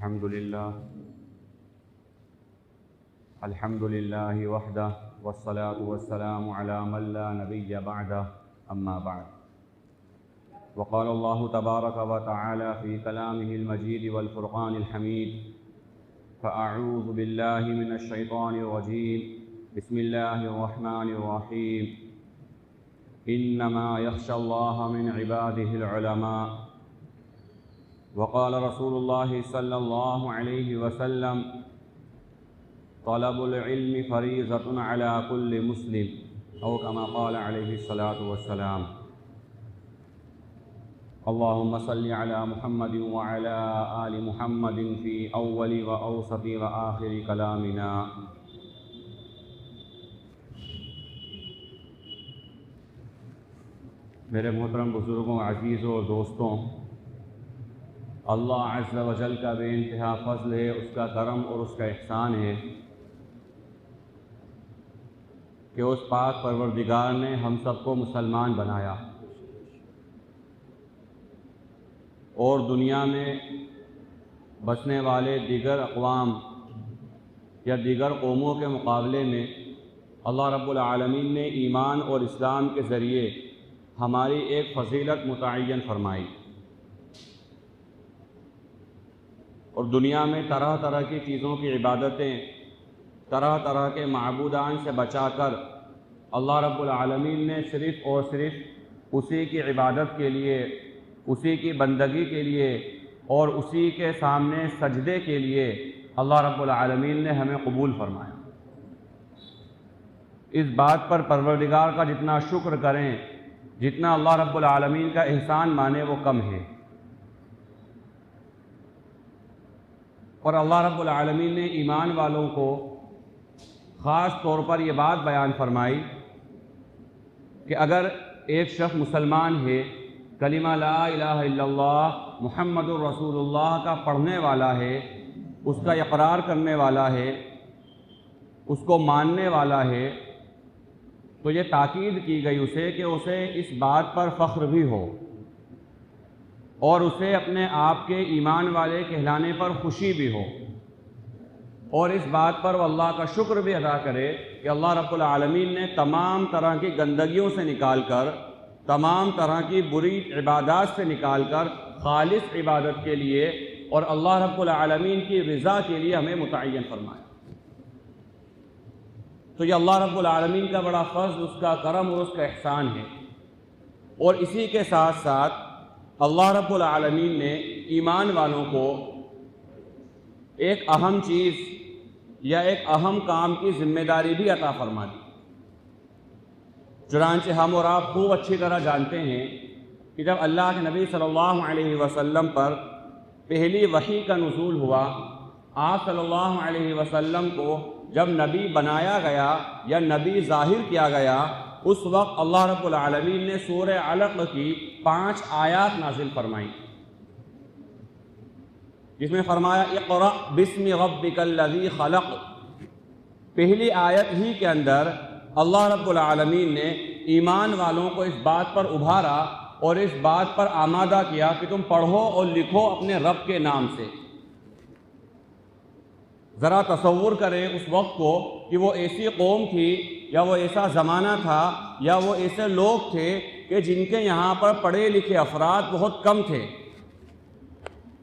الحمد لله وحده والصلاة والسلام على من لا نبي بعده أما بعد وقال الله تبارك وتعالى في كلامه المجيد والفرقان الحميد فأعوذ بالله من الشيطان الرجيم بسم الله الرحمن الرحيم إنما يخشى الله من عباده العلماء وقال رسول الله صلى الله عليه وسلم طلب العلم فريضة على كل مسلم أو كما قال عليه الصلاة والسلام اللهم صل على محمد وعلى آل محمد في أول وأوسط وآخر كلامنا میرے محترم بزرگوں، عزیزوں اور دوستوں، اللہ عز و جل کا بے انتہا فضل ہے، اس کا کرم اور اس کا احسان ہے کہ اس پاک پروردگار نے ہم سب کو مسلمان بنایا اور دنیا میں بسنے والے دیگر اقوام یا دیگر قوموں کے مقابلے میں اللہ رب العالمین نے ایمان اور اسلام کے ذریعے ہماری ایک فضیلت متعین فرمائی اور دنیا میں طرح طرح کی چیزوں کی عبادتیں، طرح طرح کے معبودان سے بچا کر اللہ رب العالمین نے صرف اور صرف اسی کی عبادت کے لیے، اسی کی بندگی کے لیے اور اسی کے سامنے سجدے کے لیے اللہ رب العالمین نے ہمیں قبول فرمایا۔ اس بات پر پروردگار کا جتنا شکر کریں، جتنا اللہ رب العالمین کا احسان مانے وہ کم ہے۔ اور اللہ رب العالمین نے ایمان والوں کو خاص طور پر یہ بات بیان فرمائی کہ اگر ایک شخص مسلمان ہے، کلمہ لا الہ الا اللہ محمد الرسول اللہ کا پڑھنے والا ہے، اس کا اقرار کرنے والا ہے، اس کو ماننے والا ہے، تو یہ تاکید کی گئی اسے کہ اسے اس بات پر فخر بھی ہو اور اسے اپنے آپ کے ایمان والے کہلانے پر خوشی بھی ہو اور اس بات پر وہ اللہ کا شکر بھی ادا کرے کہ اللہ رب العالمین نے تمام طرح کی گندگیوں سے نکال کر، تمام طرح کی بری عبادات سے نکال کر خالص عبادت کے لیے اور اللہ رب العالمین کی رضا کے لیے ہمیں متعین فرمایا۔ تو یہ اللہ رب العالمین کا بڑا فضل، اس کا کرم اور اس کا احسان ہے۔ اور اسی کے ساتھ ساتھ اللہ رب العالمین نے ایمان والوں کو ایک اہم چیز یا ایک اہم کام کی ذمہ داری بھی عطا فرما دی۔ چنانچہ ہم اور آپ خوب اچھی طرح جانتے ہیں کہ جب اللہ کے نبی صلی اللہ علیہ وسلم پر پہلی وحی کا نزول ہوا، آپ صلی اللہ علیہ وسلم کو جب نبی بنایا گیا یا نبی ظاہر کیا گیا، اس وقت اللہ رب العالمین نے سورہ علق کی 5 آیات نازل فرمائیں، جس میں فرمایا اقرأ بسم ربک الذی خلق۔ پہلی آیت ہی کے اندر اللہ رب العالمین نے ایمان والوں کو اس بات پر ابھارا اور اس بات پر آمادہ کیا کہ تم پڑھو اور لکھو اپنے رب کے نام سے۔ ذرا تصور کریں اس وقت کو کہ وہ ایسی قوم تھی یا وہ ایسا زمانہ تھا یا وہ ایسے لوگ تھے کہ جن کے یہاں پر پڑھے لکھے افراد بہت کم تھے،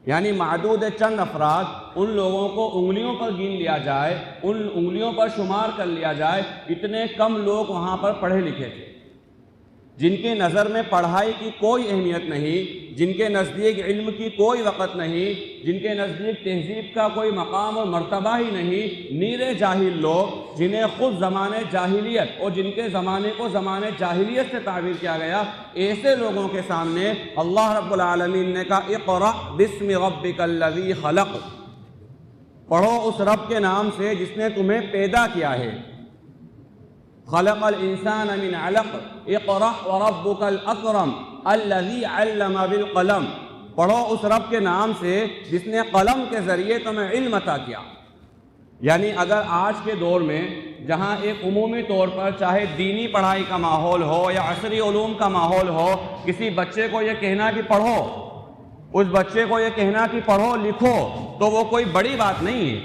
یعنی معدود چند افراد، ان لوگوں کو انگلیوں پر گن لیا جائے، ان انگلیوں پر شمار کر لیا جائے، اتنے کم لوگ وہاں پر پڑھے لکھے تھے، جن کی نظر میں پڑھائی کی کوئی اہمیت نہیں، جن کے نزدیک علم کی کوئی وقت نہیں، جن کے نزدیک تہذیب کا کوئی مقام اور مرتبہ ہی نہیں، نیرے جاہل لوگ جنہیں خود زمانے جاہلیت اور جن کے زمانے کو زمانے جاہلیت سے تعبیر کیا گیا، ایسے لوگوں کے سامنے اللہ رب العالمین نے کہا اقرأ بسم ربک الذی خلق، پڑھو اس رب کے نام سے جس نے تمہیں پیدا کیا ہے۔ خلق الانسان من علق اقرأ وربک الاکرم الذی علم بالقلم، پڑھو اس رب کے نام سے جس نے قلم کے ذریعے تمہیں علم عطا کیا۔ یعنی اگر آج کے دور میں جہاں ایک عمومی طور پر چاہے دینی پڑھائی کا ماحول ہو یا عصری علوم کا ماحول ہو، کسی بچے کو یہ کہنا کہ پڑھو اس بچے کو یہ کہنا کہ پڑھو لکھو تو وہ کوئی بڑی بات نہیں ہے،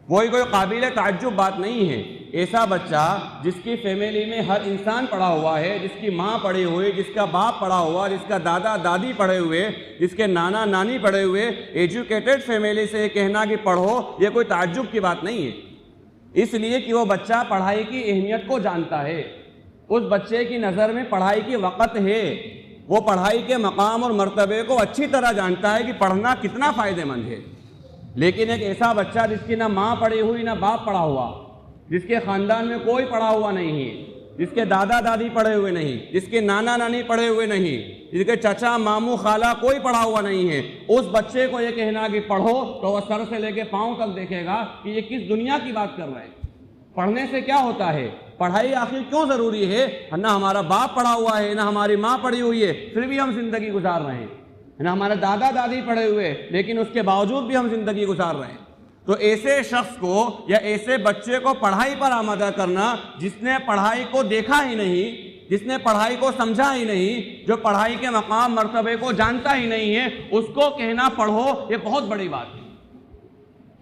وہی کوئی قابل تعجب بات نہیں ہے۔ ایسا بچہ جس کی فیملی میں ہر انسان پڑھا ہوا ہے، جس کی ماں پڑھی ہوئی، جس کا باپ پڑھا ہوا، جس کا دادا دادی پڑھے ہوئے، جس کے نانا نانی پڑھے ہوئے، ایجوکیٹڈ فیملی سے یہ کہنا کہ پڑھو، یہ کوئی تعجب کی بات نہیں ہے، اس لیے کہ وہ بچہ پڑھائی کی اہمیت کو جانتا ہے۔ اس بچے کی نظر میں پڑھائی کی وقت ہے، وہ پڑھائی کے مقام اور مرتبے کو اچھی طرح جانتا ہے کہ پڑھنا کتنا فائدہ مند ہے۔ لیکن ایک ایسا بچہ جس کی نہ ماں پڑھی ہوئی نہ باپ پڑھا ہوا، جس کے خاندان میں کوئی پڑھا ہوا نہیں ہے، جس کے دادا دادی پڑھے ہوئے نہیں، جس کے نانا نانی پڑھے ہوئے نہیں، جس کے چچا ماموں خالہ کوئی پڑھا ہوا نہیں ہے، اس بچے کو یہ کہنا کہ پڑھو تو وہ سر سے لے کے پاؤں تک دیکھے گا کہ یہ کس دنیا کی بات کر رہا ہے، پڑھنے سے کیا ہوتا ہے، پڑھائی آخر کیوں ضروری ہے؟ نہ ہمارا باپ پڑھا ہوا ہے، نہ ہماری ماں پڑھی ہوئی ہے، پھر بھی ہم زندگی گزار رہے ہیں، نہ ہمارے دادا دادی پڑھے ہوئے لیکن اس کے باوجود بھی ہم زندگی گزار رہے ہیں۔ تو ایسے شخص کو یا ایسے بچے کو پڑھائی پر آمادہ کرنا جس نے پڑھائی کو دیکھا ہی نہیں، جس نے پڑھائی کو سمجھا ہی نہیں، جو پڑھائی کے مقام مرتبے کو جانتا ہی نہیں ہے، اس کو کہنا پڑھو یہ بہت بڑی بات ہے۔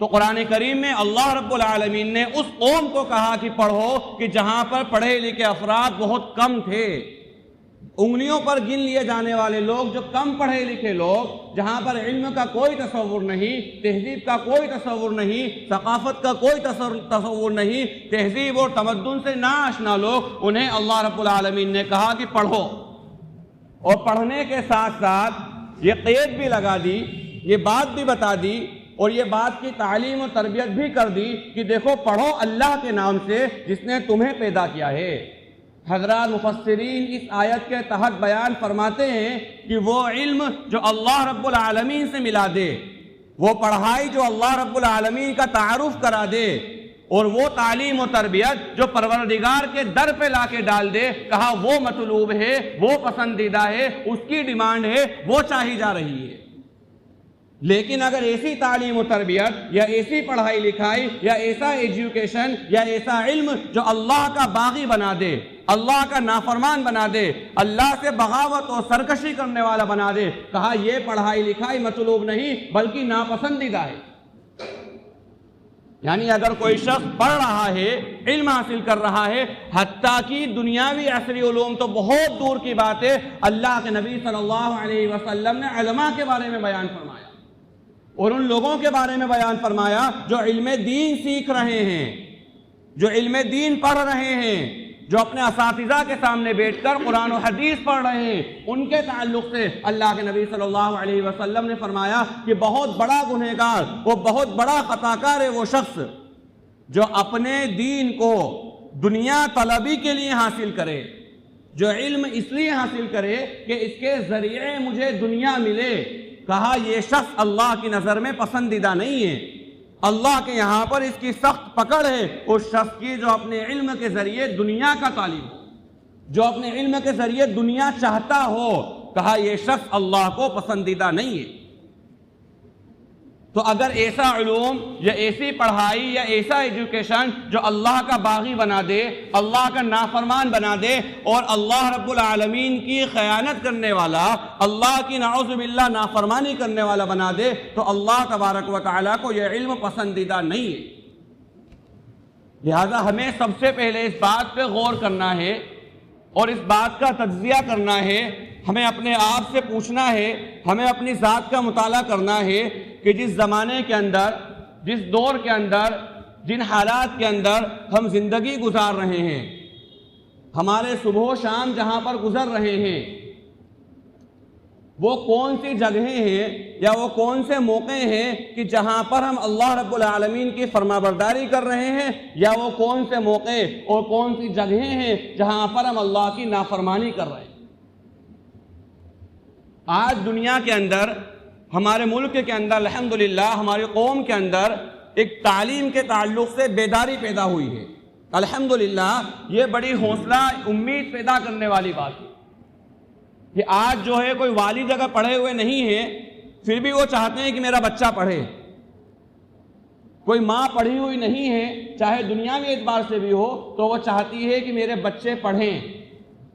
تو قرآن کریم میں اللہ رب العالمین نے اس قوم کو کہا کہ پڑھو کہ جہاں پر پڑھے لکھے افراد بہت کم تھے، انگلیوں پر گن لیے جانے والے لوگ، جو کم پڑھے لکھے لوگ، جہاں پر علم کا کوئی تصور نہیں، تہذیب کا کوئی تصور نہیں، ثقافت کا کوئی تصور نہیں، تہذیب اور تمدن سے ناآشنا لوگ، انہیں اللہ رب العالمین نے کہا کہ پڑھو، اور پڑھنے کے ساتھ ساتھ یہ قید بھی لگا دی، یہ بات بھی بتا دی، اور یہ بات کی تعلیم و تربیت بھی کر دی کہ دیکھو پڑھو اللہ کے نام سے جس نے تمہیں پیدا کیا ہے۔ حضرات مفسرین اس آیت کے تحت بیان فرماتے ہیں کہ وہ علم جو اللہ رب العالمین سے ملا دے، وہ پڑھائی جو اللہ رب العالمین کا تعارف کرا دے، اور وہ تعلیم و تربیت جو پروردگار کے در پہ لا کے ڈال دے، کہا وہ مطلوب ہے، وہ پسندیدہ ہے، اس کی ڈیمانڈ ہے، وہ چاہی جا رہی ہے۔ لیکن اگر ایسی تعلیم و تربیت یا ایسی پڑھائی لکھائی یا ایسا ایجوکیشن یا ایسا علم جو اللہ کا باغی بنا دے، اللہ کا نافرمان بنا دے، اللہ سے بغاوت اور سرکشی کرنے والا بنا دے، کہا یہ پڑھائی لکھائی مطلوب نہیں بلکہ ناپسندیدہ ہے۔ یعنی اگر کوئی شخص پڑھ رہا ہے، علم حاصل کر رہا ہے، حتیٰ کہ دنیاوی عصری علوم تو بہت دور کی بات ہے، اللہ کے نبی صلی اللہ علیہ وسلم نے علماء کے بارے میں بیان فرمایا، اور ان لوگوں کے بارے میں بیان فرمایا جو علم دین سیکھ رہے ہیں، جو علم دین پڑھ رہے ہیں، جو اپنے اساتذہ کے سامنے بیٹھ کر قرآن و حدیث پڑھ رہے ہیں، ان کے تعلق سے اللہ کے نبی صلی اللہ علیہ وسلم نے فرمایا کہ بہت بڑا گنہگار، وہ بہت بڑا خطا کار ہے وہ شخص جو اپنے دین کو دنیا طلبی کے لیے حاصل کرے، جو علم اس لیے حاصل کرے کہ اس کے ذریعے مجھے دنیا ملے۔ کہا یہ شخص اللہ کی نظر میں پسندیدہ نہیں ہے، اللہ کے یہاں پر اس کی سخت پکڑ ہے اس شخص کی جو اپنے علم کے ذریعے دنیا کا طالب ہو، جو اپنے علم کے ذریعے دنیا چاہتا ہو۔ کہا یہ شخص اللہ کو پسندیدہ نہیں ہے۔ تو اگر ایسا علوم یا ایسی پڑھائی یا ایسا ایجوکیشن جو اللہ کا باغی بنا دے، اللہ کا نافرمان بنا دے، اور اللہ رب العالمین کی خیانت کرنے والا، اللہ کی نعوذ باللہ نافرمانی کرنے والا بنا دے، تو اللہ تبارک و تعالیٰ کو یہ علم پسندیدہ نہیں ہے۔ لہذا ہمیں سب سے پہلے اس بات پہ غور کرنا ہے اور اس بات کا تجزیہ کرنا ہے، ہمیں اپنے آپ سے پوچھنا ہے، ہمیں اپنی ذات کا مطالعہ کرنا ہے کہ جس زمانے کے اندر، جس دور کے اندر، جن حالات کے اندر ہم زندگی گزار رہے ہیں، ہمارے صبح و شام جہاں پر گزر رہے ہیں، وہ کون سی جگہیں ہیں یا وہ کون سے موقع ہیں کہ جہاں پر ہم اللہ رب العالمین کی فرمانبرداری کر رہے ہیں، یا وہ کون سے موقع اور کون سی جگہیں ہیں جہاں پر ہم اللہ کی نافرمانی کر رہے ہیں۔ آج دنیا کے اندر، ہمارے ملک کے اندر الحمدللہ، ہماری قوم کے اندر ایک تعلیم کے تعلق سے بیداری پیدا ہوئی ہے۔ الحمدللہ یہ بڑی حوصلہ امید پیدا کرنے والی بات ہے کہ آج جو ہے کوئی والد اگر پڑھے ہوئے نہیں ہے پھر بھی وہ چاہتے ہیں کہ میرا بچہ پڑھے، کوئی ماں پڑھی ہوئی نہیں ہے چاہے دنیاوی اعتبار سے بھی ہو تو وہ چاہتی ہے کہ میرے بچے پڑھیں۔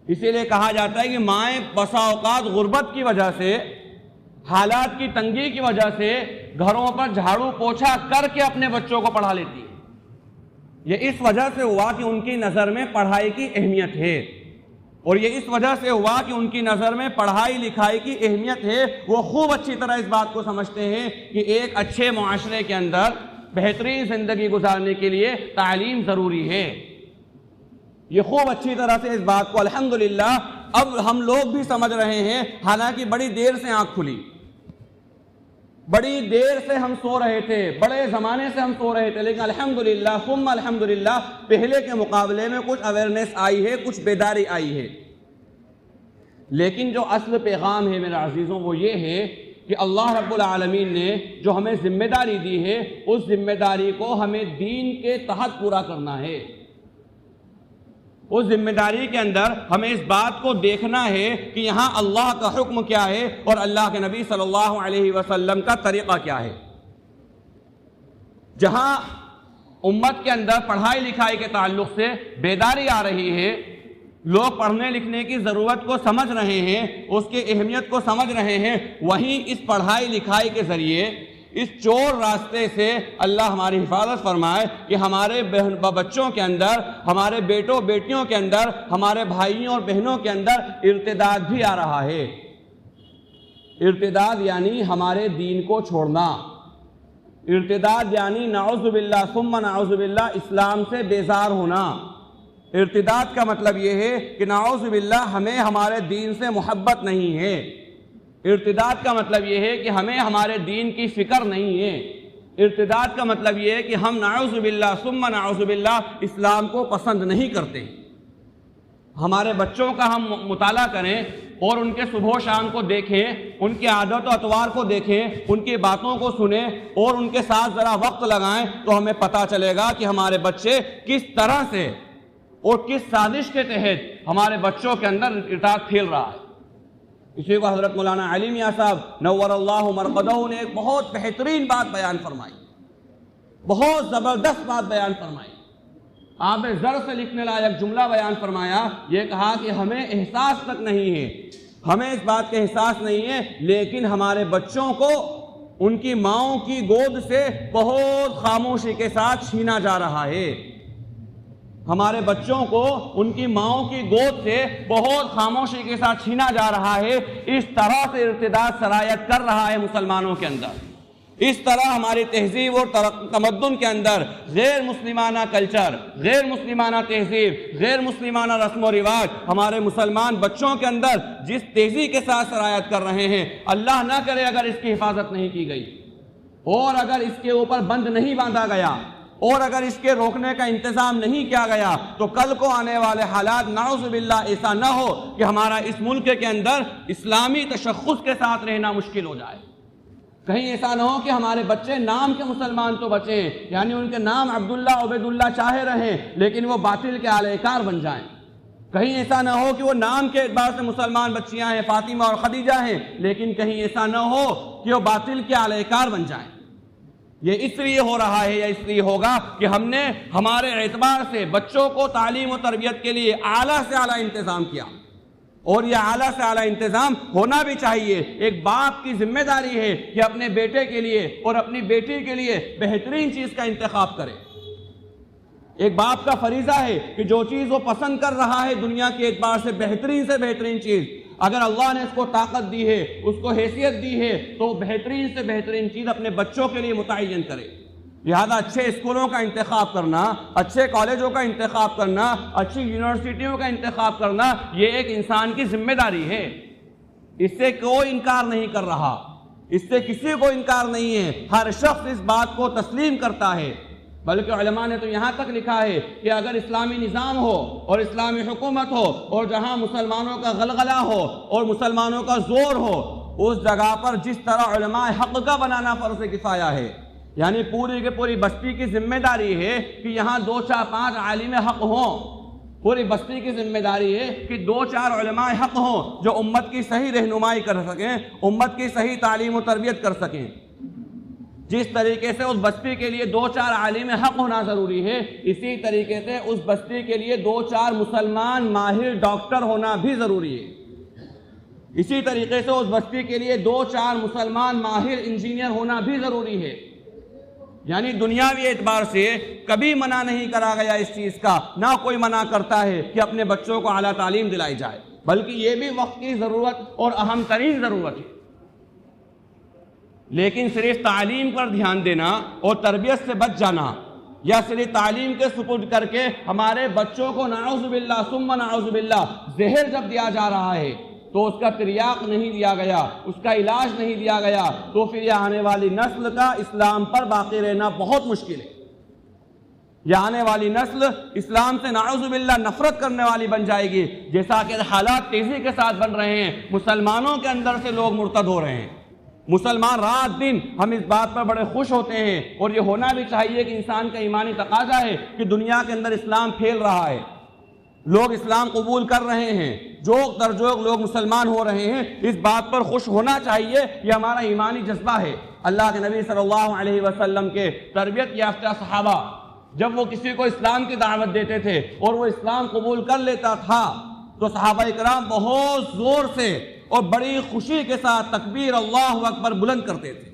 اسی لیے کہا جاتا ہے کہ مائیں بسا اوقات غربت کی وجہ سے حالات کی تنگی کی وجہ سے گھروں پر جھاڑو پوچھا کر کے اپنے بچوں کو پڑھا لیتی ہے۔ یہ اس وجہ سے ہوا کہ ان کی نظر میں پڑھائی کی اہمیت ہے، اور یہ اس وجہ سے ہوا کہ ان کی نظر میں پڑھائی لکھائی کی اہمیت ہے۔ وہ خوب اچھی طرح اس بات کو سمجھتے ہیں کہ ایک اچھے معاشرے کے اندر بہترین زندگی گزارنے کے لیے تعلیم ضروری ہے۔ یہ خوب اچھی طرح سے اس بات کو الحمدللہ اب ہم لوگ بھی سمجھ رہے ہیں، حالانکہ بڑی دیر سے آنکھ کھلی، بڑی دیر سے ہم سو رہے تھے، بڑے زمانے سے ہم سو رہے تھے، لیکن الحمدللہ ثم الحمدللہ پہلے کے مقابلے میں کچھ اویئرنیس آئی ہے، کچھ بیداری آئی ہے۔ لیکن جو اصل پیغام ہے میرے عزیزوں وہ یہ ہے کہ اللہ رب العالمین نے جو ہمیں ذمہ داری دی ہے، اس ذمہ داری کو ہمیں دین کے تحت پورا کرنا ہے۔ اس ذمہ داری کے اندر ہمیں اس بات کو دیکھنا ہے کہ یہاں اللہ کا حکم کیا ہے اور اللہ کے نبی صلی اللہ علیہ وسلم کا طریقہ کیا ہے۔ جہاں امت کے اندر پڑھائی لکھائی کے تعلق سے بیداری آ رہی ہے، لوگ پڑھنے لکھنے کی ضرورت کو سمجھ رہے ہیں، اس کی اہمیت کو سمجھ رہے ہیں، وہیں اس پڑھائی لکھائی کے ذریعے اس چور راستے سے اللہ ہماری حفاظت فرمائے کہ ہمارے بچوں کے اندر، ہمارے بیٹوں بیٹیوں کے اندر، ہمارے بھائیوں اور بہنوں کے اندر ارتداد بھی آ رہا ہے۔ ارتداد یعنی ہمارے دین کو چھوڑنا، ارتداد یعنی نعوذ باللہ ثم نعوذ باللہ اسلام سے بیزار ہونا۔ ارتداد کا مطلب یہ ہے کہ نعوذ باللہ ہمیں ہمارے دین سے محبت نہیں ہے۔ ارتداد کا مطلب یہ ہے کہ ہمیں ہمارے دین کی فکر نہیں ہے۔ ارتداد کا مطلب یہ ہے کہ ہم نعوذ باللہ ثم نعوذ باللہ اسلام کو پسند نہیں کرتے۔ ہمارے بچوں کا ہم مطالعہ کریں اور ان کے صبح و شام کو دیکھیں، ان کی عادت و اطوار کو دیکھیں، ان کی باتوں کو سنیں اور ان کے ساتھ ذرا وقت لگائیں تو ہمیں پتہ چلے گا کہ ہمارے بچے کس طرح سے اور کس سازش کے تحت ہمارے بچوں کے اندر ارتداد پھیل رہا ہے۔ اسی کو حضرت مولانا علی میاں صاحب نور اللہ مرقدہ نے ایک بہت بہترین بات بیان فرمائی، بہت زبردست بات بیان فرمائی۔ آپ نے زر سے لکھنے لائق جملہ بیان فرمایا، یہ کہا کہ ہمیں احساس تک نہیں ہے، ہمیں اس بات کا احساس نہیں ہے، لیکن ہمارے بچوں کو ان کی ماؤں کی گود سے بہت خاموشی کے ساتھ چھینا جا رہا ہے۔ ہمارے بچوں کو ان کی ماؤں کی گود سے بہت خاموشی کے ساتھ چھینا جا رہا ہے۔ اس طرح سے ارتداد سرایت کر رہا ہے مسلمانوں کے اندر، اس طرح ہماری تہذیب اور تمدن کے اندر غیر مسلمانہ کلچر، غیر مسلمانہ تہذیب، غیر مسلمانہ رسم و رواج ہمارے مسلمان بچوں کے اندر جس تیزی کے ساتھ سرایت کر رہے ہیں، اللہ نہ کرے اگر اس کی حفاظت نہیں کی گئی اور اگر اس کے اوپر بند نہیں باندھا گیا اور اگر اس کے روکنے کا انتظام نہیں کیا گیا تو کل کو آنے والے حالات نعوذ باللہ ایسا نہ ہو کہ ہمارا اس ملک کے اندر اسلامی تشخص کے ساتھ رہنا مشکل ہو جائے۔ کہیں ایسا نہ ہو کہ ہمارے بچے نام کے مسلمان تو بچیں، یعنی ان کے نام عبداللہ عبیداللہ چاہے رہیں لیکن وہ باطل کے اعلی کار بن جائیں۔ کہیں ایسا نہ ہو کہ وہ نام کے اعتبار سے مسلمان بچیاں ہیں، فاطمہ اور خدیجہ ہیں، لیکن کہیں ایسا نہ ہو کہ وہ باطل کے اعلی کار بن جائیں۔ یہ اس لیے ہو رہا ہے یا اس لیے ہوگا کہ ہم نے ہمارے اعتبار سے بچوں کو تعلیم و تربیت کے لیے اعلیٰ سے اعلیٰ انتظام کیا، اور یہ اعلیٰ سے اعلیٰ انتظام ہونا بھی چاہیے۔ ایک باپ کی ذمہ داری ہے کہ اپنے بیٹے کے لیے اور اپنی بیٹی کے لیے بہترین چیز کا انتخاب کرے۔ ایک باپ کا فریضہ ہے کہ جو چیز وہ پسند کر رہا ہے دنیا کے اعتبار سے بہترین چیز، اگر اللہ نے اس کو طاقت دی ہے، اس کو حیثیت دی ہے، تو بہترین سے بہترین چیز اپنے بچوں کے لیے متعین کرے۔ لہذا اچھے اسکولوں کا انتخاب کرنا، اچھے کالجوں کا انتخاب کرنا، اچھی یونیورسٹیوں کا انتخاب کرنا، یہ ایک انسان کی ذمہ داری ہے۔ اس سے کوئی انکار نہیں کر رہا، اس سے کسی کو انکار نہیں ہے، ہر شخص اس بات کو تسلیم کرتا ہے۔ بلکہ علماء نے تو یہاں تک لکھا ہے کہ اگر اسلامی نظام ہو اور اسلامی حکومت ہو اور جہاں مسلمانوں کا غلغلہ ہو اور مسلمانوں کا زور ہو، اس جگہ پر جس طرح علماء حق کا بنانا فرض کفایہ ہے، یعنی پوری کی پوری بستی کی ذمہ داری ہے کہ یہاں 2 4 5 عالم حق ہوں، پوری بستی کی ذمہ داری ہے کہ 2 4 علماء حق ہوں جو امت کی صحیح رہنمائی کر سکیں، امت کی صحیح تعلیم و تربیت کر سکیں۔ جس طریقے سے اس بستی کے لیے 2 4 عالم حق ہونا ضروری ہے، اسی طریقے سے اس بستی کے لیے 2 4 مسلمان ماہر ڈاکٹر ہونا بھی ضروری ہے۔ اسی طریقے سے اس بستی کے لیے 2-4 مسلمان ماہر انجینئر ہونا بھی ضروری ہے. یعنی دنیاوی اعتبار سے کبھی منع نہیں کرا گیا اس چیز کا، نہ کوئی منع کرتا ہے کہ اپنے بچوں کو اعلیٰ تعلیم دلائی جائے، بلکہ یہ بھی وقت کی ضرورت اور اہم ترین ضرورت ہے. لیکن صرف تعلیم پر دھیان دینا اور تربیت سے بچ جانا، یا صرف تعلیم کے سپرد کر کے ہمارے بچوں کو نعوذ باللہ ثم نعوذ باللہ زہر جب دیا جا رہا ہے تو اس کا تریاق نہیں دیا گیا، اس کا علاج نہیں دیا گیا، تو پھر یہ آنے والی نسل کا اسلام پر باقی رہنا بہت مشکل ہے. یہ آنے والی نسل اسلام سے نعوذ باللہ نفرت کرنے والی بن جائے گی، جیسا کہ حالات تیزی کے ساتھ بن رہے ہیں. مسلمانوں کے اندر سے لوگ مرتد ہو رہے ہیں. مسلمان رات دن ہم اس بات پر بڑے خوش ہوتے ہیں، اور یہ ہونا بھی چاہیے کہ انسان کا ایمانی تقاضا ہے کہ دنیا کے اندر اسلام پھیل رہا ہے، لوگ اسلام قبول کر رہے ہیں، جوگ در جوگ لوگ مسلمان ہو رہے ہیں. اس بات پر خوش ہونا چاہیے، یہ ہمارا ایمانی جذبہ ہے. اللہ کے نبی صلی اللہ علیہ وسلم کے تربیت یافتہ صحابہ جب وہ کسی کو اسلام کی دعوت دیتے تھے اور وہ اسلام قبول کر لیتا تھا تو صحابہ اکرام بہت زور سے اور بڑی خوشی کے ساتھ تکبیر اللہ اکبر بلند کرتے تھے.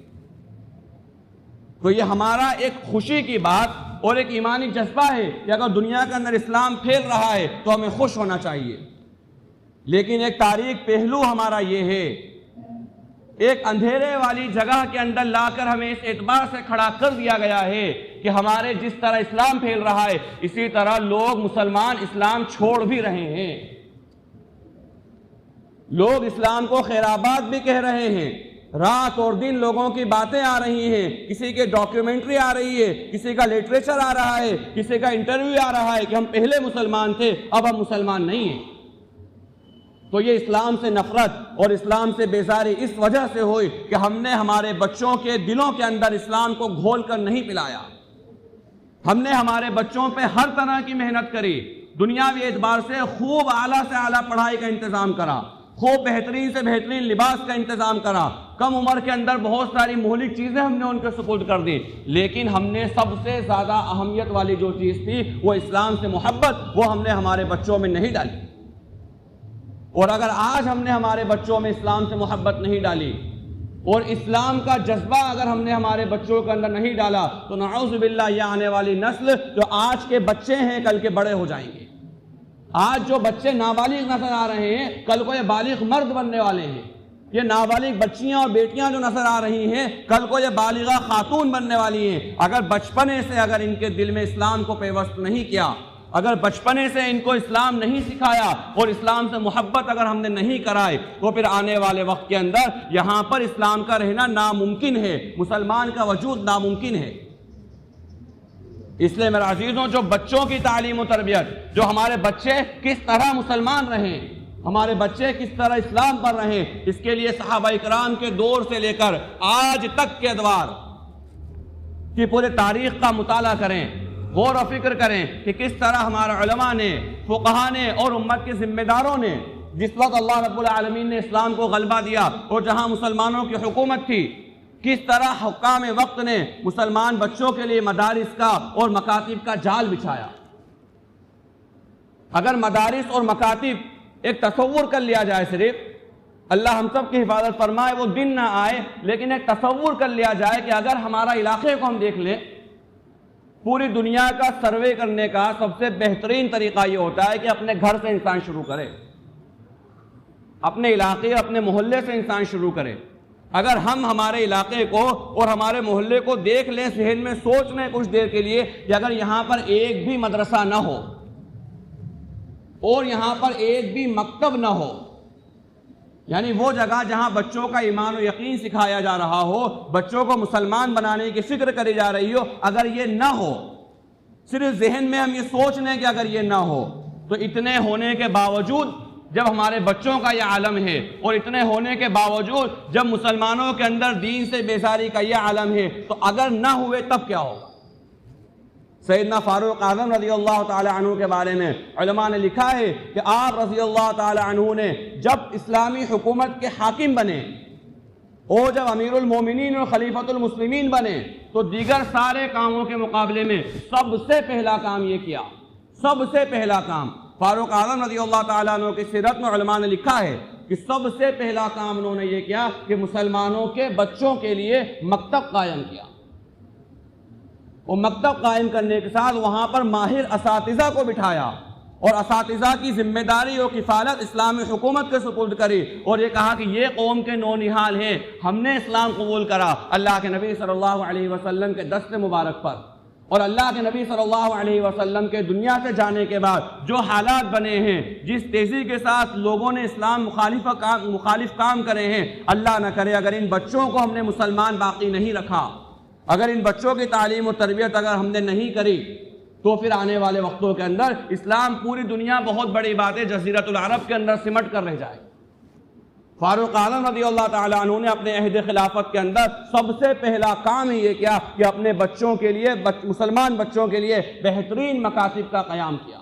تو یہ ہمارا ایک خوشی کی بات اور ایک ایمانی جذبہ ہے کہ اگر دنیا کے اندر اسلام پھیل رہا ہے تو ہمیں خوش ہونا چاہیے. لیکن ایک تاریک پہلو ہمارا یہ ہے، ایک اندھیرے والی جگہ کے اندر لا کر ہمیں اس اعتبار سے کھڑا کر دیا گیا ہے کہ ہمارے جس طرح اسلام پھیل رہا ہے اسی طرح لوگ مسلمان اسلام چھوڑ بھی رہے ہیں. لوگ اسلام کو خیرآباد بھی کہہ رہے ہیں. رات اور دن لوگوں کی باتیں آ رہی ہیں، کسی کے ڈاکیومنٹری آ رہی ہے، کسی کا لٹریچر آ رہا ہے، کسی کا انٹرویو آ رہا ہے کہ ہم پہلے مسلمان تھے اب ہم مسلمان نہیں ہیں. تو یہ اسلام سے نفرت اور اسلام سے بیزاری اس وجہ سے ہوئی کہ ہم نے ہمارے بچوں کے دلوں کے اندر اسلام کو گھول کر نہیں پلایا. ہم نے ہمارے بچوں پہ ہر طرح کی محنت کری، دنیاوی اعتبار سے خوب اعلیٰ سے اعلیٰ پڑھائی کا انتظام کرا، خوب بہترین سے بہترین لباس کا انتظام کرا، کم عمر کے اندر بہت ساری مہلک چیزیں ہم نے ان کے سپرد کر دی. لیکن ہم نے سب سے زیادہ اہمیت والی جو چیز تھی وہ اسلام سے محبت، وہ ہم نے ہمارے بچوں میں نہیں ڈالی. اور اگر آج ہم نے ہمارے بچوں میں اسلام سے محبت نہیں ڈالی اور اسلام کا جذبہ اگر ہم نے ہمارے بچوں کے اندر نہیں ڈالا تو نعوذ باللہ یہ آنے والی نسل جو آج کے بچے ہیں کل کے بڑے ہو جائیں گے. آج جو بچے نابالغ نظر آ رہے ہیں کل کو یہ بالغ مرد بننے والے ہیں. یہ نابالغ بچیاں اور بیٹیاں جو نظر آ رہی ہیں کل کو یہ بالغہ خاتون بننے والی ہیں. اگر بچپنے سے اگر ان کے دل میں اسلام کو پیوست نہیں کیا، اگر بچپنے سے ان کو اسلام نہیں سکھایا اور اسلام سے محبت اگر ہم نے نہیں کرائے تو پھر آنے والے وقت کے اندر یہاں پر اسلام کا رہنا ناممکن ہے، مسلمان کا وجود ناممکن ہے. اس لیے میرے عزیزوں، جو بچوں کی تعلیم و تربیت، جو ہمارے بچے کس طرح مسلمان رہیں، ہمارے بچے کس طرح اسلام پر رہیں، اس کے لیے صحابہ اکرام کے دور سے لے کر آج تک کے ادوار کی پورے تاریخ کا مطالعہ کریں، غور و فکر کریں کہ کس طرح ہمارے علماء نے، فقہاء نے اور امت کے ذمہ داروں نے جس وقت اللہ رب العالمین نے اسلام کو غلبہ دیا اور جہاں مسلمانوں کی حکومت تھی، کس طرح حکام وقت نے مسلمان بچوں کے لیے مدارس کا اور مکاتب کا جال بچھایا. اگر مدارس اور مکاتب ایک تصور کر لیا جائے، صرف اللہ ہم سب کی حفاظت فرمائے وہ دن نہ آئے، لیکن ایک تصور کر لیا جائے کہ اگر ہمارا علاقے کو ہم دیکھ لیں، پوری دنیا کا سروے کرنے کا سب سے بہترین طریقہ یہ ہوتا ہے کہ اپنے گھر سے انسان شروع کرے، اپنے علاقے اپنے محلے سے انسان شروع کرے. اگر ہم ہمارے علاقے کو اور ہمارے محلے کو دیکھ لیں، ذہن میں سوچ لیں کچھ دیر کے لیے کہ اگر یہاں پر ایک بھی مدرسہ نہ ہو اور یہاں پر ایک بھی مکتب نہ ہو، یعنی وہ جگہ جہاں بچوں کا ایمان و یقین سکھایا جا رہا ہو، بچوں کو مسلمان بنانے کی فکر کری جا رہی ہو، اگر یہ نہ ہو، صرف ذہن میں ہم یہ سوچ لیں کہ اگر یہ نہ ہو، تو اتنے ہونے کے باوجود جب ہمارے بچوں کا یہ عالم ہے اور اتنے ہونے کے باوجود جب مسلمانوں کے اندر دین سے بیزاری کا یہ عالم ہے، تو اگر نہ ہوئے تب کیا ہوگا؟ سیدنا فاروق اعظم رضی اللہ تعالی عنہ کے بارے میں علماء نے لکھا ہے کہ آپ رضی اللہ تعالی عنہ نے جب اسلامی حکومت کے حاکم بنے اور جب امیر المومنین اور خلیفۃ المسلمین بنے تو دیگر سارے کاموں کے مقابلے میں سب سے پہلا کام یہ کیا، سب سے پہلا کام فاروق اعظم رضی اللہ تعالیٰ عنہ کی سیرت میں علماء نے لکھا ہے کہ سب سے پہلا کام انہوں نے یہ کیا کہ مسلمانوں کے بچوں کے لیے مکتب قائم کیا، اور مکتب قائم کرنے کے ساتھ وہاں پر ماہر اساتذہ کو بٹھایا، اور اساتذہ کی ذمہ داری اور کفالت اسلامی حکومت کے سپرد کری، اور یہ کہا کہ یہ قوم کے نونہال ہیں، ہم نے اسلام قبول کرا اللہ کے نبی صلی اللہ علیہ وسلم کے دست مبارک پر، اور اللہ کے نبی صلی اللہ علیہ وسلم کے دنیا سے جانے کے بعد جو حالات بنے ہیں، جس تیزی کے ساتھ لوگوں نے اسلام مخالف کام کرے ہیں، اللہ نہ کرے اگر ان بچوں کو ہم نے مسلمان باقی نہیں رکھا، اگر ان بچوں کی تعلیم و تربیت اگر ہم نے نہیں کری، تو پھر آنے والے وقتوں کے اندر اسلام پوری دنیا بہت بڑی بات ہے جزیرۃ العرب کے اندر سمٹ کر رہ جائے۔ فاروق اعظم رضی اللہ تعالیٰ عنہ نے اپنے عہد خلافت کے اندر سب سے پہلا کام ہی یہ کیا کہ اپنے بچوں کے لیے مسلمان بچوں کے لیے بہترین مکاتب کا قیام کیا۔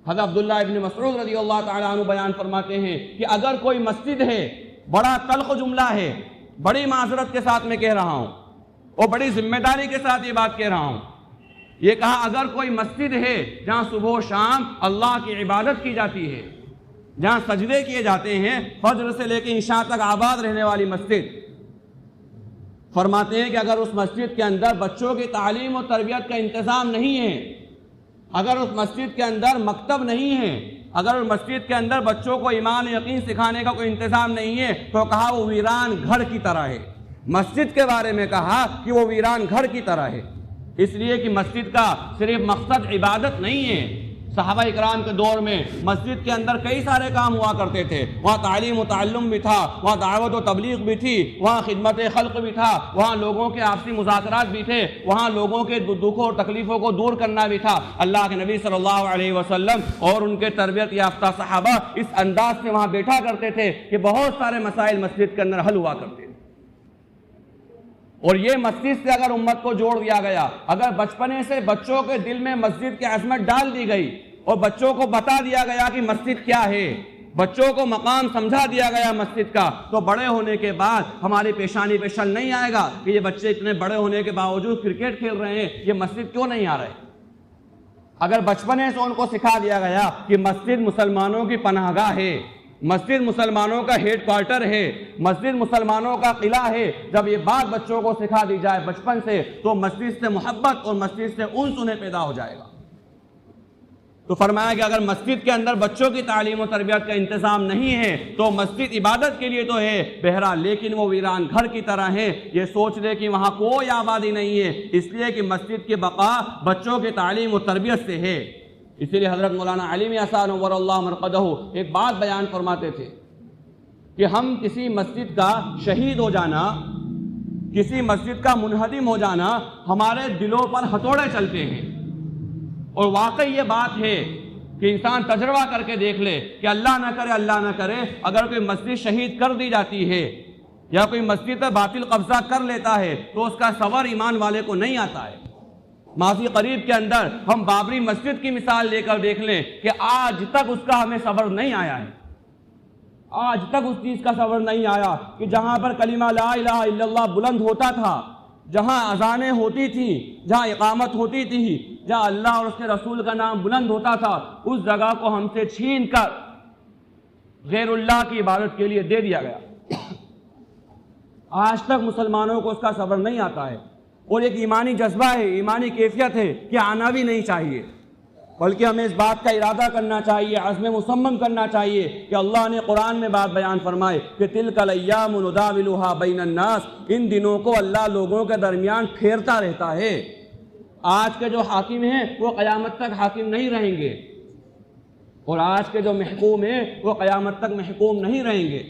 حضرت عبداللہ ابن مسعود رضی اللہ تعالیٰ عنہ بیان فرماتے ہیں کہ اگر کوئی مسجد ہے، بڑا تلخ جملہ ہے، بڑی معذرت کے ساتھ میں کہہ رہا ہوں اور بڑی ذمہ داری کے ساتھ یہ بات کہہ رہا ہوں، یہ کہا اگر کوئی مسجد ہے جہاں صبح و شام اللہ کی عبادت کی جاتی ہے، جہاں سجدے کیے جاتے ہیں، فجر سے لے کے عشاء تک آباد رہنے والی مسجد، فرماتے ہیں کہ اگر اس مسجد کے اندر بچوں کی تعلیم و تربیت کا انتظام نہیں ہے، اگر اس مسجد کے اندر مکتب نہیں ہے، اگر اس مسجد کے اندر بچوں کو ایمان یقین سکھانے کا کوئی انتظام نہیں ہے، تو کہا وہ ویران گھر کی طرح ہے۔ مسجد کے بارے میں کہا کہ وہ ویران گھر کی طرح ہے، اس لیے کہ مسجد کا صرف مقصد عبادت نہیں ہے۔ صحابہ اکرام کے دور میں مسجد کے اندر کئی سارے کام ہوا کرتے تھے، وہاں تعلیم و تعلم بھی تھا، وہاں دعوت و تبلیغ بھی تھی، وہاں خدمت خلق بھی تھا، وہاں لوگوں کے آپسی مذاکرات بھی تھے، وہاں لوگوں کے دکھوں اور تکلیفوں کو دور کرنا بھی تھا۔ اللہ کے نبی صلی اللہ علیہ وسلم اور ان کے تربیت یافتہ صحابہ اس انداز سے وہاں بیٹھا کرتے تھے کہ بہت سارے مسائل مسجد کے اندر حل ہوا کرتے تھے، اور یہ مسجد سے اگر امت کو جوڑ دیا گیا، اگر بچپنے سے بچوں کے دل میں مسجد کی عظمت ڈال دی گئی اور بچوں کو بتا دیا گیا کہ مسجد کیا ہے، بچوں کو مقام سمجھا دیا گیا مسجد کا، تو بڑے ہونے کے بعد ہماری پیشانی پہ شل نہیں آئے گا کہ یہ بچے اتنے بڑے ہونے کے باوجود کرکٹ کھیل رہے ہیں، یہ مسجد کیوں نہیں آ رہے۔ اگر بچپنے سے ان کو سکھا دیا گیا کہ مسجد مسلمانوں کی پناہ گاہ ہے، مسجد مسلمانوں کا ہیڈ کوارٹر ہے، مسجد مسلمانوں کا قلعہ ہے، جب یہ بات بچوں کو سکھا دی جائے بچپن سے، تو مسجد سے محبت اور مسجد سے انس انہیں پیدا ہو جائے گا۔ تو فرمایا کہ اگر مسجد کے اندر بچوں کی تعلیم و تربیت کا انتظام نہیں ہے تو مسجد عبادت کے لیے تو ہے بہرحال، لیکن وہ ویران گھر کی طرح ہے۔ یہ سوچ لے کہ وہاں کوئی آبادی نہیں ہے، اس لیے کہ مسجد کی بقا بچوں کی تعلیم و تربیت سے ہے۔ اسی لیے حضرت مولانا علی میاں صاحب نور اللہ مرقدہ ایک بات بیان فرماتے تھے کہ ہم کسی مسجد کا شہید ہو جانا، کسی مسجد کا منہدم ہو جانا، ہمارے دلوں پر ہتھوڑے چلتے ہیں، اور واقعی یہ بات ہے کہ انسان تجربہ کر کے دیکھ لے کہ اللہ نہ کرے اگر کوئی مسجد شہید کر دی جاتی ہے یا کوئی مسجد پر باطل قبضہ کر لیتا ہے تو اس کا صبر ایمان والے کو نہیں آتا ہے۔ ماضی قریب کے اندر ہم بابری مسجد کی مثال لے کر دیکھ لیں کہ آج تک اس کا ہمیں صبر نہیں آیا ہے، آج تک اس چیز کا صبر نہیں آیا کہ جہاں پر کلمہ لا الہ الا اللہ بلند ہوتا تھا، جہاں اذانیں ہوتی تھی، جہاں اقامت ہوتی تھی، جہاں اللہ اور اس کے رسول کا نام بلند ہوتا تھا، اس جگہ کو ہم سے چھین کر غیر اللہ کی عبادت کے لیے دے دیا گیا۔ آج تک مسلمانوں کو اس کا صبر نہیں آتا ہے، اور ایک ایمانی جذبہ ہے، ایمانی کیفیت ہے کہ آنا بھی نہیں چاہیے، بلکہ ہمیں اس بات کا ارادہ کرنا چاہیے، عزم مصمم کرنا چاہیے کہ اللہ نے قرآن میں بات بیان فرمائے کہ تلک الایام نداولھا بین الناس، ان دنوں کو اللہ لوگوں کے درمیان پھیرتا رہتا ہے۔ آج کے جو حاکم ہیں وہ قیامت تک حاکم نہیں رہیں گے، اور آج کے جو محکوم ہیں وہ قیامت تک محکوم نہیں رہیں گے۔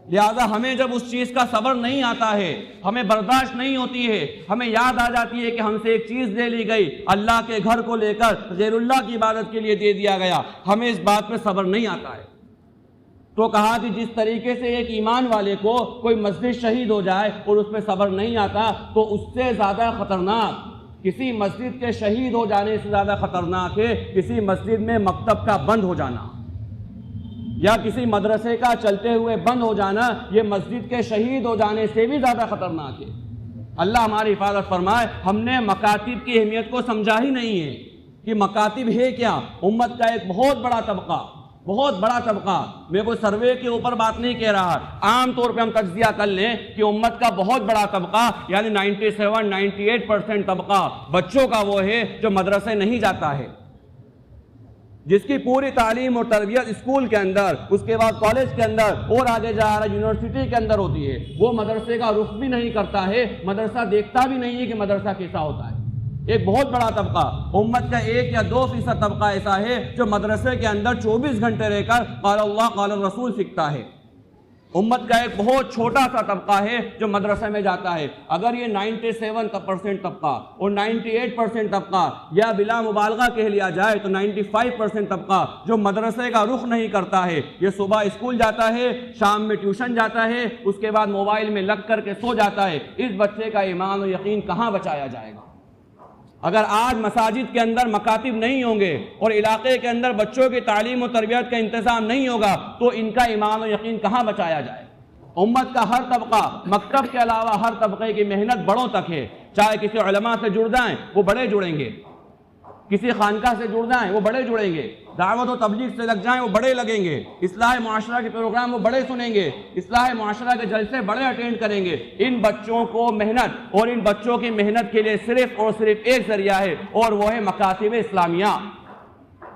لہذا ہمیں جب اس چیز کا صبر نہیں آتا ہے، ہمیں برداشت نہیں ہوتی ہے، ہمیں یاد آ جاتی ہے کہ ہم سے ایک چیز لے لی گئی، اللہ کے گھر کو لے کر غیر اللہ کی عبادت کے لیے دے دیا گیا، ہمیں اس بات پہ صبر نہیں آتا ہے۔ تو کہا کہ جس طریقے سے ایک ایمان والے کو کوئی مسجد شہید ہو جائے اور اس پہ صبر نہیں آتا، تو اس سے زیادہ خطرناک، کسی مسجد کے شہید ہو جانے سے زیادہ خطرناک ہے کسی مسجد میں مکتب کا بند ہو جانا یا کسی مدرسے کا چلتے ہوئے بند ہو جانا، یہ مسجد کے شہید ہو جانے سے بھی زیادہ خطرناک ہے۔ اللہ ہماری حفاظت فرمائے۔ ہم نے مکاتب کی اہمیت کو سمجھا ہی نہیں ہے کہ مکاتب ہے کیا۔ امت کا ایک بہت بڑا طبقہ بہت بڑا طبقہ، میں کوئی سروے کے اوپر بات نہیں کہہ رہا، عام طور پہ ہم تجزیہ کر لیں کہ امت کا بہت بڑا طبقہ یعنی 97-98% طبقہ بچوں کا وہ ہے جو مدرسے نہیں جاتا ہے، جس کی پوری تعلیم اور تربیت اسکول کے اندر، اس کے بعد کالج کے اندر اور آگے جا رہا یونیورسٹی کے اندر ہوتی ہے۔ وہ مدرسے کا رخ بھی نہیں کرتا ہے، مدرسہ دیکھتا بھی نہیں ہے کہ مدرسہ کیسا ہوتا ہے۔ ایک بہت بڑا طبقہ، امت کا 1 یا 2% طبقہ ایسا ہے جو مدرسے کے اندر 24 گھنٹے رہ کر قال اللہ قال الرسول سیکھتا ہے۔ امت کا ایک بہت چھوٹا سا طبقہ ہے جو مدرسے میں جاتا ہے۔ اگر یہ 97% طبقہ اور 98% طبقہ یا بلا مبالغہ کہہ لیا جائے تو 95% طبقہ جو مدرسے کا رخ نہیں کرتا ہے، یہ صبح اسکول جاتا ہے، شام میں ٹیوشن جاتا ہے، اس کے بعد موبائل میں لگ کر کے سو جاتا ہے، اس بچے کا ایمان و یقین کہاں بچایا جائے گا؟ اگر آج مساجد کے اندر مکاتب نہیں ہوں گے اور علاقے کے اندر بچوں کی تعلیم و تربیت کا انتظام نہیں ہوگا تو ان کا ایمان و یقین کہاں بچایا جائے؟ امت کا ہر طبقہ، مکتب کے علاوہ ہر طبقے کی محنت بڑوں تک ہے، چاہے کسی علماء سے جڑ جائیں وہ بڑے جڑیں گے، کسی خانقاہ سے جڑ جائیں وہ بڑے جڑیں گے، دعوت و تبلیغ سے لگ جائیں وہ بڑے لگیں گے، اصلاح معاشرہ کے پروگرام وہ بڑے سنیں گے، اصلاح معاشرہ کے جلسے بڑے اٹینڈ کریں گے۔ ان بچوں کو محنت اور ان بچوں کی محنت کے لیے صرف اور صرف ایک ذریعہ ہے اور وہ ہے مکاتب اسلامیہ۔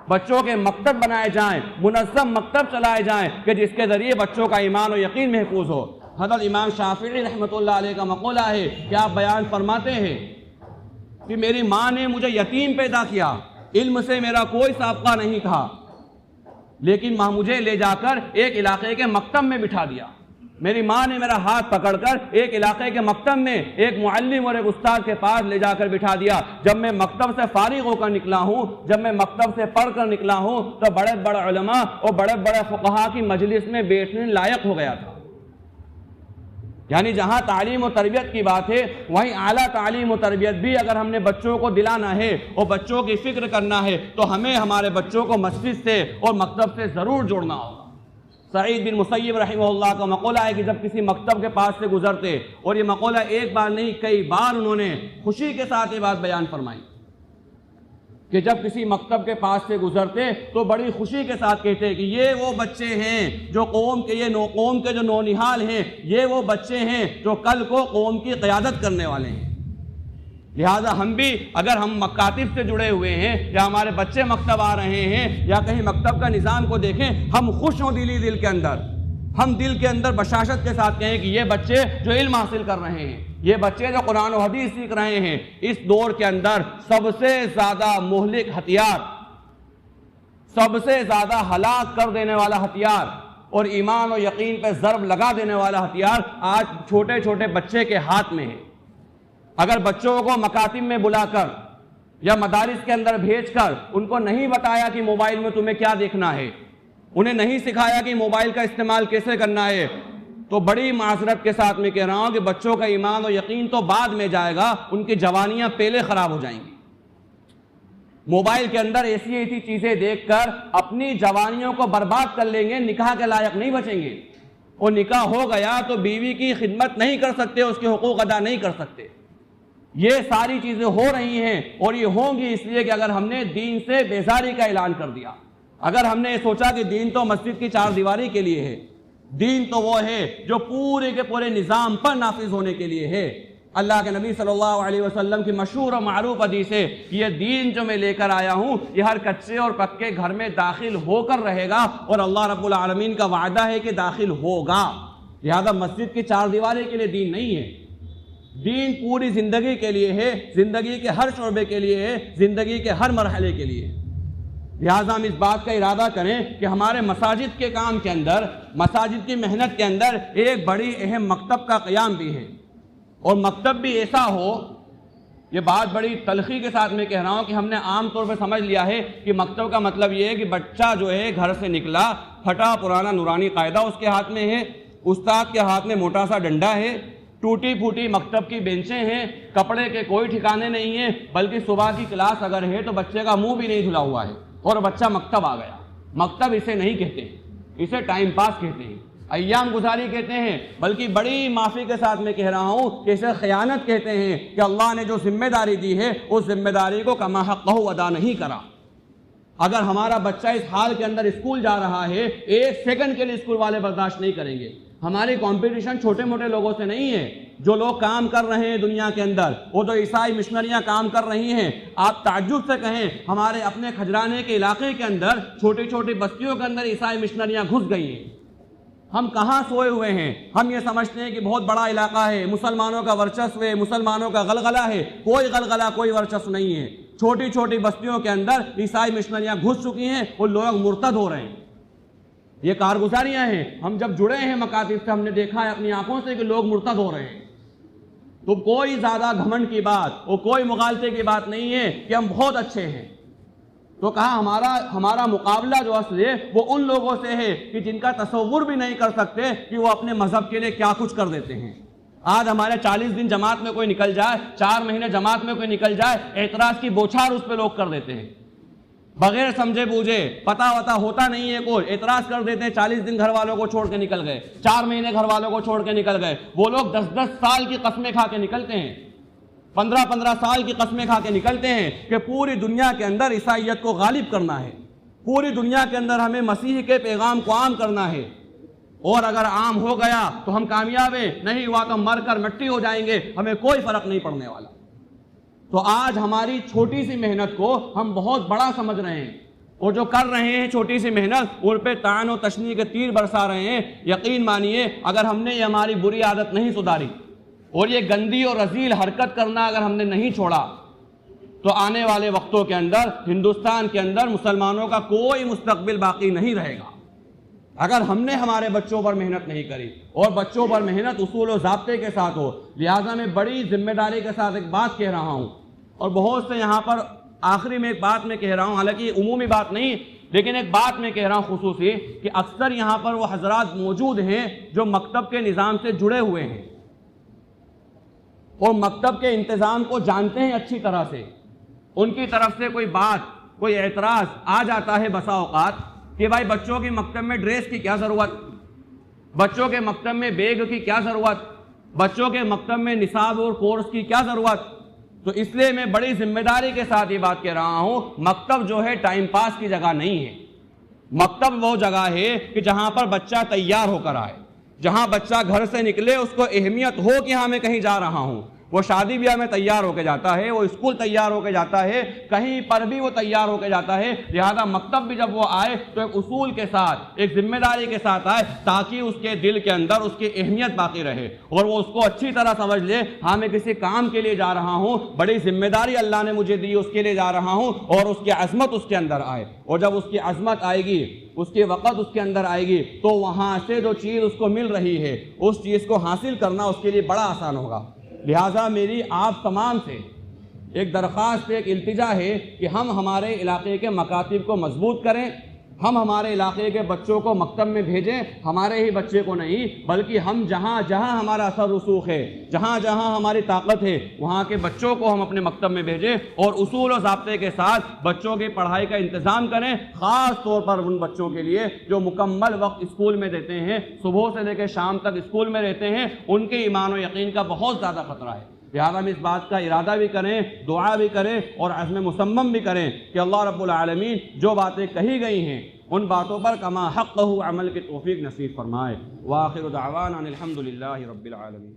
بچوں کے مکتب بنائے جائیں، منظم مکتب چلائے جائیں کہ جس کے ذریعے بچوں کا ایمان و یقین محفوظ ہو۔ حضرت امام شافعی رحمۃ اللہ علیہ کا مقولہ ہے کہ آپ بیان فرماتے ہیں کہ میری ماں نے مجھے یتیم پیدا کیا، علم سے میرا کوئی سابقہ نہیں تھا، لیکن ماں مجھے لے جا کر ایک علاقے کے مکتب میں بٹھا دیا۔ میری ماں نے میرا ہاتھ پکڑ کر ایک علاقے کے مکتب میں ایک معلم اور ایک استاد کے پاس لے جا کر بٹھا دیا۔ جب میں مکتب سے فارغ ہو کر نکلا ہوں، جب میں مکتب سے پڑھ کر نکلا ہوں تو بڑے بڑے علماء اور بڑے بڑے فقہا کی مجلس میں بیٹھنے لائق ہو گیا تھا۔ یعنی جہاں تعلیم و تربیت کی بات ہے وہیں اعلیٰ تعلیم و تربیت بھی اگر ہم نے بچوں کو دلانا ہے اور بچوں کی فکر کرنا ہے تو ہمیں ہمارے بچوں کو مسجد سے اور مکتب سے ضرور جوڑنا ہوگا۔ سعید بن مسیب رحمہ اللہ کا مقولہ ہے کہ جب کسی مکتب کے پاس سے گزرتے، اور یہ مقولہ ایک بار نہیں کئی بار انہوں نے خوشی کے ساتھ یہ بات بیان فرمائی کہ جب کسی مکتب کے پاس سے گزرتے تو بڑی خوشی کے ساتھ کہتے کہ یہ وہ بچے ہیں جو قوم کے جو نونہال ہیں، یہ وہ بچے ہیں جو کل کو قوم کی قیادت کرنے والے ہیں۔ لہذا ہم بھی اگر ہم مکاتب سے جڑے ہوئے ہیں یا ہمارے بچے مکتب آ رہے ہیں یا کہیں مکتب کا نظام کو دیکھیں، ہم خوش ہوں دل کے اندر بشاشت کے ساتھ کہیں کہ یہ بچے جو علم حاصل کر رہے ہیں، یہ بچے جو قرآن و حدیث سیکھ رہے ہیں، اس دور کے اندر سب سے زیادہ مہلک ہتھیار، سب سے زیادہ ہلاک کر دینے والا ہتھیار اور ایمان و یقین پہ ضرب لگا دینے والا ہتھیار آج چھوٹے چھوٹے بچے کے ہاتھ میں ہے۔ اگر بچوں کو مکاتب میں بلا کر یا مدارس کے اندر بھیج کر ان کو نہیں بتایا کہ موبائل میں تمہیں کیا دیکھنا ہے، انہیں نہیں سکھایا کہ موبائل کا استعمال کیسے کرنا ہے، تو بڑی معذرت کے ساتھ میں کہہ رہا ہوں کہ بچوں کا ایمان و یقین تو بعد میں جائے گا، ان کی جوانیاں پہلے خراب ہو جائیں گی۔ موبائل کے اندر ایسی چیزیں دیکھ کر اپنی جوانیوں کو برباد کر لیں گے، نکاح کے لائق نہیں بچیں گے، اور نکاح ہو گیا تو بیوی کی خدمت نہیں کر سکتے، اس کے حقوق ادا نہیں کر سکتے۔ یہ ساری چیزیں ہو رہی ہیں اور یہ ہوں گی اس لیے کہ اگر ہم نے دین سے بیزاری کا اعلان کر دیا، اگر ہم نے سوچا کہ دین تو مسجد کی 4 دیواری کے لیے ہے، دین تو وہ ہے جو پورے کے پورے نظام پر نافذ ہونے کے لیے ہے۔ اللہ کے نبی صلی اللہ علیہ وسلم کی مشہور و معروف حدیث ہے کہ یہ دین جو میں لے کر آیا ہوں یہ ہر کچے اور پکے گھر میں داخل ہو کر رہے گا، اور اللہ رب العالمین کا وعدہ ہے کہ داخل ہوگا۔ لہذا مسجد کی 4 دیواری کے لیے دین نہیں ہے، دین پوری زندگی کے لیے ہے، زندگی کے ہر شعبے کے لیے ہے، زندگی کے ہر مرحلے کے لیے۔ لہٰذا ہم اس بات کا ارادہ کریں کہ ہمارے مساجد کے کام کے اندر، مساجد کی محنت کے اندر ایک بڑی اہم مکتب کا قیام بھی ہے، اور مکتب بھی ایسا ہو، یہ بات بڑی تلخی کے ساتھ میں کہہ رہا ہوں کہ ہم نے عام طور پہ سمجھ لیا ہے کہ مکتب کا مطلب یہ ہے کہ بچہ جو ہے گھر سے نکلا، پھٹا پرانا نورانی قاعدہ اس کے ہاتھ میں ہے، استاد کے ہاتھ میں موٹا سا ڈنڈا ہے، ٹوٹی پھوٹی مکتب کی بینچیں ہیں، کپڑے کے کوئی ٹھکانے نہیں ہیں، بلکہ صبح کی کلاس اگر ہے تو بچے کا منہ بھی نہیں دھلا ہوا ہے اور بچہ مکتب آ گیا۔ مکتب اسے نہیں کہتے، اسے ٹائم پاس کہتے ہیں، ایام گزاری کہتے ہیں، بلکہ بڑی معافی کے ساتھ میں کہہ رہا ہوں کہ اسے خیانت کہتے ہیں کہ اللہ نے جو ذمہ داری دی ہے اس ذمہ داری کو کما حقہ ادا نہیں کرا۔ اگر ہمارا بچہ اس حال کے اندر اسکول جا رہا ہے، 1 سیکنڈ کے لیے اسکول والے برداشت نہیں کریں گے۔ ہماری کمپٹیشن چھوٹے موٹے لوگوں سے نہیں ہے، جو لوگ کام کر رہے ہیں دنیا کے اندر، وہ تو عیسائی مشنریاں کام کر رہی ہیں۔ آپ تعجب سے کہیں ہمارے اپنے کھجرانے کے علاقے کے اندر چھوٹی چھوٹی بستیوں کے اندر عیسائی مشنریاں گھس گئی ہیں۔ ہم کہاں سوئے ہوئے ہیں؟ ہم یہ سمجھتے ہیں کہ بہت بڑا علاقہ ہے، مسلمانوں کا ورچسو ہے، مسلمانوں کا غلغلہ ہے۔ کوئی غلغلہ، کوئی ورچسو نہیں ہے۔ چھوٹی چھوٹی بستیوں کے اندر عیسائی مشنریاں گھس چکی ہیں، وہ لوگ مرتد ہو رہے ہیں۔ یہ کارگزاریاں ہیں، ہم جب جڑے ہیں مکاتب سے ہم نے دیکھا ہے اپنی آنکھوں سے کہ لوگ مرتد ہو رہے ہیں۔ تو کوئی زیادہ گھمنڈ کی بات اور کوئی مغالطے کی بات نہیں ہے کہ ہم بہت اچھے ہیں۔ تو کہا ہمارا مقابلہ جو اصل ہے وہ ان لوگوں سے ہے کہ جن کا تصور بھی نہیں کر سکتے کہ وہ اپنے مذہب کے لیے کیا کچھ کر دیتے ہیں۔ آج ہمارے 40 دن جماعت میں کوئی نکل جائے، 4 مہینے جماعت میں کوئی نکل جائے، اعتراض کی بوچھار اس پہ لوگ کر دیتے ہیں، بغیر سمجھے بوجھے، پتہ وتا ہوتا نہیں ہے، کوئی اعتراض کر دیتے ہیں۔ 40 دن گھر والوں کو چھوڑ کے نکل گئے، 4 مہینے گھر والوں کو چھوڑ کے نکل گئے۔ وہ لوگ 10 سال کی قسمیں کھا کے نکلتے ہیں، 15 سال کی قسمیں کھا کے نکلتے ہیں کہ پوری دنیا کے اندر عیسائیت کو غالب کرنا ہے، پوری دنیا کے اندر ہمیں مسیح کے پیغام کو عام کرنا ہے، اور اگر عام ہو گیا تو ہم کامیاب ہیں، نہیں ہوا تو مر کر مٹی ہو جائیں گے، ہمیں کوئی فرق نہیں پڑنے والا۔ تو آج ہماری چھوٹی سی محنت کو ہم بہت بڑا سمجھ رہے ہیں، اور جو کر رہے ہیں چھوٹی سی محنت ان پہ طعن و تشنیع کے تیر برسا رہے ہیں۔ یقین مانیے اگر ہم نے یہ ہماری بری عادت نہیں سدھاری اور یہ گندی اور رذیل حرکت کرنا اگر ہم نے نہیں چھوڑا تو آنے والے وقتوں کے اندر ہندوستان کے اندر مسلمانوں کا کوئی مستقبل باقی نہیں رہے گا۔ اگر ہم نے ہمارے بچوں پر محنت نہیں کری، اور بچوں پر محنت اصول و ضابطے کے ساتھ ہو، لہٰذا میں بڑی ذمہ داری کے ساتھ ایک بات کہہ رہا ہوں، اور بہت سے یہاں پر آخری میں ایک بات میں کہہ رہا ہوں، حالانکہ یہ عمومی بات نہیں، لیکن ایک بات میں کہہ رہا ہوں خصوصی، کہ اکثر یہاں پر وہ حضرات موجود ہیں جو مکتب کے نظام سے جڑے ہوئے ہیں اور مکتب کے انتظام کو جانتے ہیں اچھی طرح سے۔ ان کی طرف سے کوئی بات، کوئی اعتراض آ جاتا ہے بسا اوقات کہ بھائی بچوں کی مکتب میں ڈریس کی کیا ضرورت، بچوں کے مکتب میں بیگ کی کیا ضرورت، بچوں کے مکتب میں نصاب اور کورس کی کیا ضرورت۔ تو اس لیے میں بڑی ذمہ داری کے ساتھ یہ بات کہہ رہا ہوں، مکتب جو ہے ٹائم پاس کی جگہ نہیں ہے۔ مکتب وہ جگہ ہے کہ جہاں پر بچہ تیار ہو کر آئے، جہاں بچہ گھر سے نکلے اس کو اہمیت ہو کہ ہاں میں کہیں جا رہا ہوں۔ وہ شادی بیاہ میں تیار ہو کے جاتا ہے، وہ اسکول تیار ہو کے جاتا ہے، کہیں پر بھی وہ تیار ہو کے جاتا ہے۔ لہذا مکتب بھی جب وہ آئے تو ایک اصول کے ساتھ، ایک ذمہ داری کے ساتھ آئے، تاکہ اس کے دل کے اندر اس کی اہمیت باقی رہے اور وہ اس کو اچھی طرح سمجھ لے، ہاں میں کسی کام کے لیے جا رہا ہوں، بڑی ذمہ داری اللہ نے مجھے دی، اس کے لیے جا رہا ہوں، اور اس کی عظمت اس کے اندر آئے۔ اور جب اس کی عظمت آئے گی، اس کی وقت اس کے اندر آئے گی، تو وہاں سے جو چیز اس کو مل رہی ہے اس چیز کو حاصل کرنا اس کے لیے بڑا آسان ہوگا۔ لہٰذا میری آپ تمام سے ایک درخواست، ایک التجا ہے کہ ہم ہمارے علاقے کے مکاتب کو مضبوط کریں، ہم ہمارے علاقے کے بچوں کو مکتب میں بھیجیں، ہمارے ہی بچے کو نہیں بلکہ ہم جہاں جہاں ہمارا اثر رسوخ ہے، جہاں جہاں ہماری طاقت ہے، وہاں کے بچوں کو ہم اپنے مکتب میں بھیجیں اور اصول و ضابطے کے ساتھ بچوں کی پڑھائی کا انتظام کریں، خاص طور پر ان بچوں کے لیے جو مکمل وقت اسکول میں دیتے ہیں، صبح سے لے کے شام تک اسکول میں رہتے ہیں، ان کے ایمان و یقین کا بہت زیادہ خطرہ ہے۔ لہذا ہم اس بات کا ارادہ بھی کریں، دعا بھی کریں اور عزم مصمم بھی کریں کہ اللہ رب العالمین جو باتیں کہی گئی ہیں ان باتوں پر کما حقہ عمل کی توفیق نصیب فرمائے۔ وآخر دعوانا الحمد للہ رب العالمین۔